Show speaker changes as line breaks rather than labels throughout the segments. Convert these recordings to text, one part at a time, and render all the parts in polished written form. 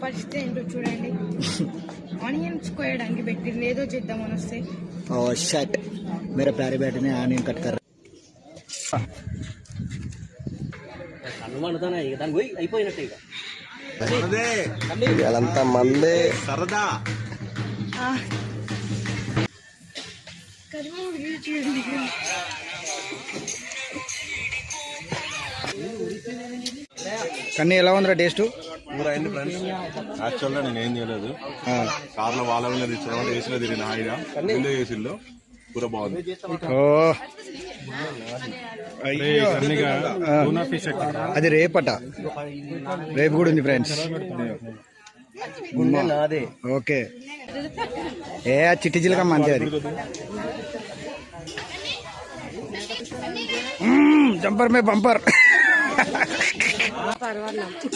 పరిస్థితి ఏంటో చూడండి. ఆనియన్స్ కోయడానికి పెట్టింది, ఏదో చేద్దామని వస్తే
ఓ షట్ मेरे प्यारे बेटे ने आनियन कट कर ఇదంతా మందే సరదా. కన్నీ ఎలా ఉందిరా టేస్ట్?
ఊరైంది ఫ్రెండ్స్. యాక్చువల్గా నేను ఏం చేయలేదు, కార్లో వాళ్ళ మీద తెచ్చిన ఏసీలో తిరిగిన హాయిగా ముందే ఏసీలో కూర బాగుంది.
ఓ అది రేపట, రేపు కూడా ఉంది ఫ్రెండ్స్. ఓకే ఏ చిట్టి చిలక మంచి అది జంపర్ మే బంపర్.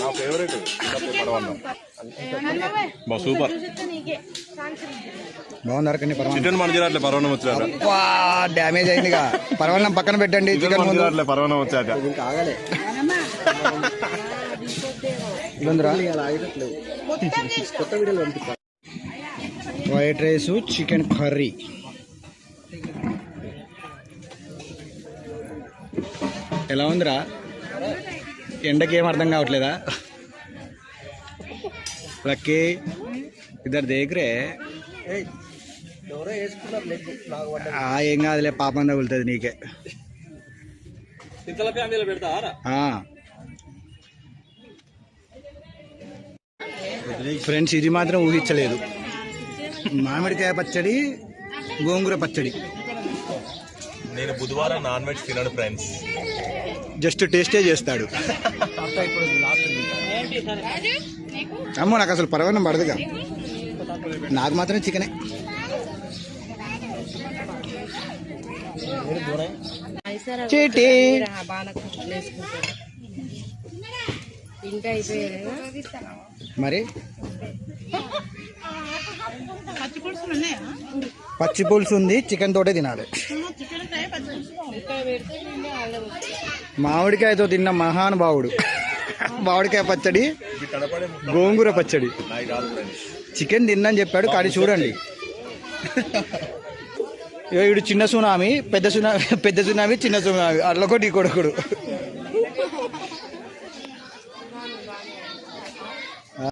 నా ఫేవరెట్ సూపర్
బాగుంది. కానీ
చికెన్ మంచిగా పరవనం వచ్చాక
డ్యామేజ్ అయిందిగా. పరవన్నం పక్కన పెట్టండి, చికెన్
పరవనం వచ్చాక
వైట్ రైస్, చికెన్ కర్రీ. ఎలా ఉందిరా? ఎండకి ఏం అర్థం కావట్లేదా? లక్కీ ఇద్దరు దగ్గరే ఏం కాదులే, పాపం తగులుతుంది నీకే. ఫ్రెండ్స్ ఇది మాత్రం ఊహించలేదు. మామిడికాయ పచ్చడి, గోంగూర పచ్చడి.
నేను బుధవారం నాన్ వెజ్ తినను ఫ్రెండ్స్,
జస్ట్ టేస్టే చేస్తాడు. అమ్మో నాకు అసలు పరవాన్నం పడదుగా, నాకు మాత్రం చికెనే. చీటీ మరి పచ్చి పులుసు ఉంది, చికెన్ తోటే తినాలి. మామిడికాయతో తిన్న మహానుభావుడు. మామిడికాయ పచ్చడి, గోంగూర పచ్చడి, చికెన్ తిన్నని చెప్పాడు. కానీ చూడండి, వీడు చిన్న సునామీ, పెద్ద సునామీ, చిన్న సునామీ, అట్లొకటి కొడుకుడు.